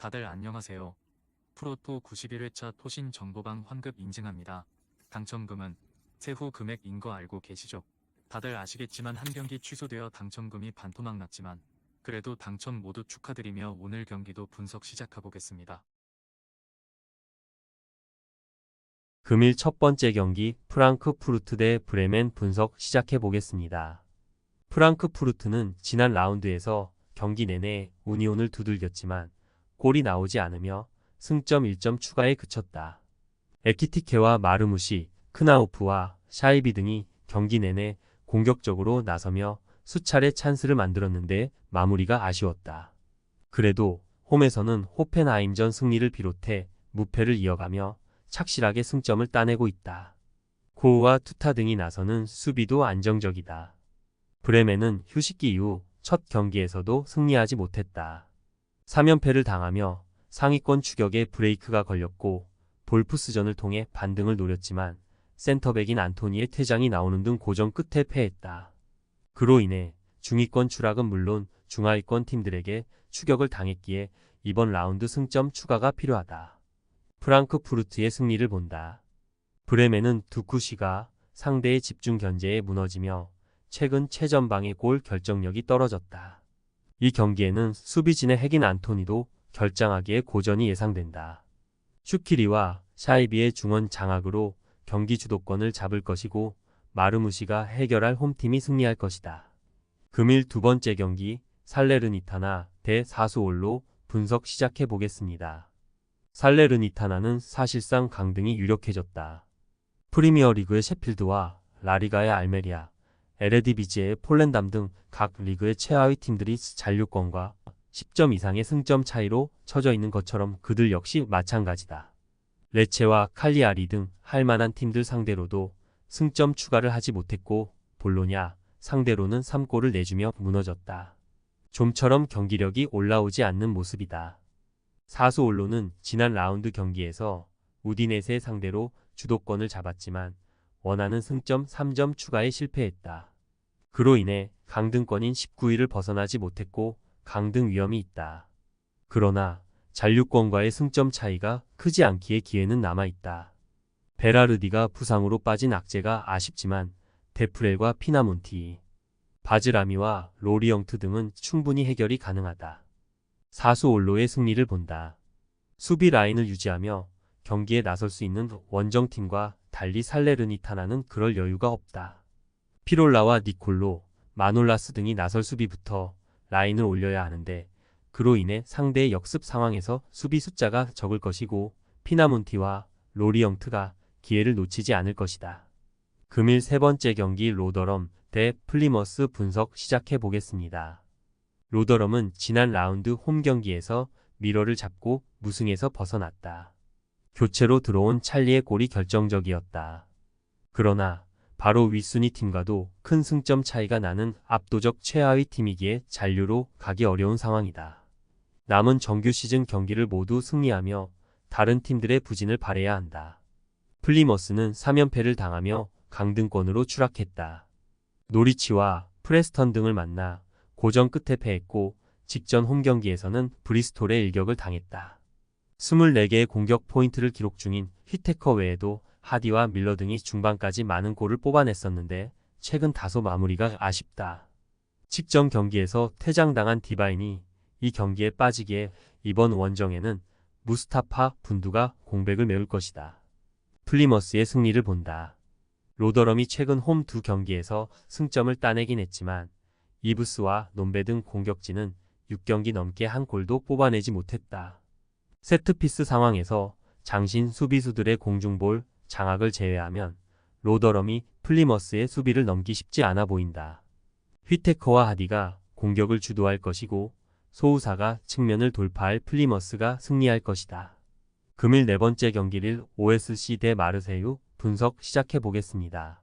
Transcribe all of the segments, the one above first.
다들 안녕하세요. 프로토 91회차 토신 정보방 환급 인증합니다. 당첨금은 세후 금액인 거 알고 계시죠? 다들 아시겠지만 한 경기 취소되어 당첨금이 반토막 났지만 그래도 당첨 모두 축하드리며 오늘 경기도 분석 시작해보겠습니다. 금일 첫 번째 경기 프랑크푸르트 대 브레멘 분석 시작해 보겠습니다. 프랑크푸르트는 지난 라운드에서 경기 내내 우니온을 두들겼지만 골이 나오지 않으며 승점 1점 추가에 그쳤다. 에키티케와 마르무시, 크나우프와 샤이비 등이 경기 내내 공격적으로 나서며 수차례 찬스를 만들었는데 마무리가 아쉬웠다. 그래도 홈에서는 호펜하임전 승리를 비롯해 무패를 이어가며 착실하게 승점을 따내고 있다. 고우와 투타 등이 나서는 수비도 안정적이다. 브레멘은 휴식기 이후 첫 경기에서도 승리하지 못했다. 3연패를 당하며 상위권 추격에 브레이크가 걸렸고 볼프스전을 통해 반등을 노렸지만 센터백인 안토니의 퇴장이 나오는 등 고전 끝에 패했다. 그로 인해 중위권 추락은 물론 중하위권 팀들에게 추격을 당했기에 이번 라운드 승점 추가가 필요하다. 프랑크푸르트의 승리를 본다. 브레멘은 두쿠시가 상대의 집중 견제에 무너지며 최근 최전방의 골 결정력이 떨어졌다. 이 경기에는 수비진의 핵인 안토니도 결장하기에 고전이 예상된다. 슈키리와 샤이비의 중원 장악으로 경기 주도권을 잡을 것이고 마르무시가 해결할 홈팀이 승리할 것이다. 금일 두 번째 경기 살레르니타나 대 사수올로 분석 시작해 보겠습니다. 살레르니타나는 사실상 강등이 유력해졌다. 프리미어리그의 셰필드와 라리가의 알메리아, 에레디비지의 폴렌담 등 각 리그의 최하위 팀들이 잔류권과 10점 이상의 승점 차이로 처져 있는 것처럼 그들 역시 마찬가지다. 레체와 칼리아리 등 할만한 팀들 상대로도 승점 추가를 하지 못했고 볼로냐 상대로는 3골을 내주며 무너졌다. 좀처럼 경기력이 올라오지 않는 모습이다. 사수올로는 지난 라운드 경기에서 우디네세 상대로 주도권을 잡았지만 원하는 승점 3점 추가에 실패했다. 그로 인해 강등권인 19위를 벗어나지 못했고 강등 위험이 있다. 그러나 잔류권과의 승점 차이가 크지 않기에 기회는 남아있다. 베라르디가 부상으로 빠진 악재가 아쉽지만 데프렐과 피나몬티, 바즈라미와 로리영트 등은 충분히 해결이 가능하다. 사수올로의 승리를 본다. 수비 라인을 유지하며 경기에 나설 수 있는 원정팀과 달리 살레르니타나는 그럴 여유가 없다. 피롤라와 니콜로, 마놀라스 등이 나설 수비부터 라인을 올려야 하는데 그로 인해 상대의 역습 상황에서 수비 숫자가 적을 것이고 피나몬티와 로리영트가 기회를 놓치지 않을 것이다. 금일 세 번째 경기 로더럼 대 플리머스 분석 시작해 보겠습니다. 로더럼은 지난 라운드 홈 경기에서 미러를 잡고 무승에서 벗어났다. 교체로 들어온 찰리의 골이 결정적이었다. 그러나 바로 윗순위 팀과도 큰 승점 차이가 나는 압도적 최하위 팀이기에 잔류로 가기 어려운 상황이다. 남은 정규 시즌 경기를 모두 승리하며 다른 팀들의 부진을 발해야 한다. 플리머스는 3연패를 당하며 강등권으로 추락했다. 노리치와 프레스턴 등을 만나 고전 끝에 패했고 직전 홈 경기에서는 브리스톨의 일격을 당했다. 24개의 공격 포인트를 기록 중인 휘테커 외에도 하디와 밀러 등이 중반까지 많은 골을 뽑아냈었는데 최근 다소 마무리가 아쉽다. 직전 경기에서 퇴장당한 디바인이 이 경기에 빠지기에 이번 원정에는 무스타파 분두가 공백을 메울 것이다. 플리머스의 승리를 본다. 로더럼이 최근 홈 두 경기에서 승점을 따내긴 했지만 이브스와 논베 등 공격진은 6경기 넘게 한 골도 뽑아내지 못했다. 세트피스 상황에서 장신 수비수들의 공중볼 장악을 제외하면 로더럼이 플리머스의 수비를 넘기 쉽지 않아 보인다. 휘테커와 하디가 공격을 주도할 것이고 소우사가 측면을 돌파할 플리머스가 승리할 것이다. 금일 네 번째 경기를 OSC 대 마르세유 분석 시작해 보겠습니다.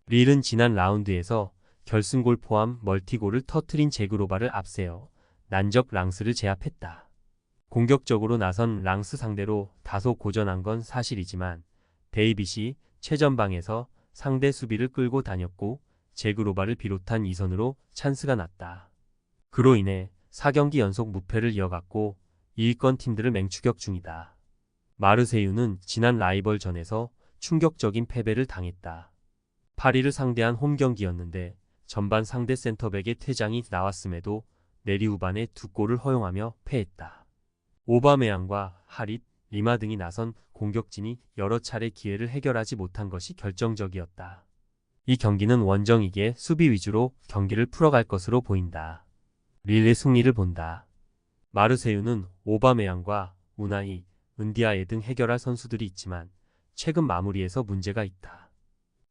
릴은 지난 라운드에서 결승골 포함 멀티골을 터트린 제그로바를 앞세워 난적 랑스를 제압했다. 공격적으로 나선 랑스 상대로 다소 고전한 건 사실이지만 데이빗이 최전방에서 상대 수비를 끌고 다녔고 제그로바를 비롯한 2선으로 찬스가 났다. 그로 인해 4경기 연속 무패를 이어갔고 2위권 팀들을 맹추격 중이다. 마르세유는 지난 라이벌전에서 충격적인 패배를 당했다. 파리를 상대한 홈 경기였는데 전반 상대 센터백의 퇴장이 나왔음에도 내리 후반에 2골을 허용하며 패했다. 오바메양과 하릿, 리마 등이 나선 공격진이 여러 차례 기회를 해결하지 못한 것이 결정적이었다. 이 경기는 원정이기에 수비 위주로 경기를 풀어갈 것으로 보인다. 릴의 승리를 본다. 마르세유는 오바메양과 우나이, 은디아에 등 해결할 선수들이 있지만 최근 마무리에서 문제가 있다.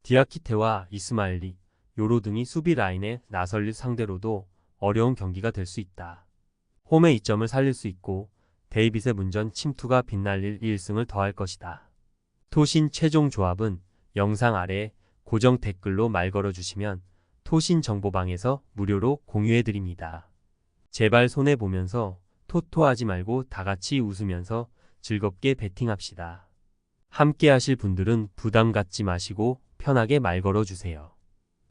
디아키테와 이스마일리, 요로 등이 수비 라인에 나설 상대로도 어려운 경기가 될 수 있다. 홈의 이점을 살릴 수 있고 데이빗의 문전 침투가 빛날 1승을 더할 것이다. 토신 최종 조합은 영상 아래 고정 댓글로 말 걸어주시면 토신 정보방에서 무료로 공유해드립니다. 제발 손해보면서 토토하지 말고 다같이 웃으면서 즐겁게 베팅합시다. 함께 하실 분들은 부담 갖지 마시고 편하게 말 걸어주세요.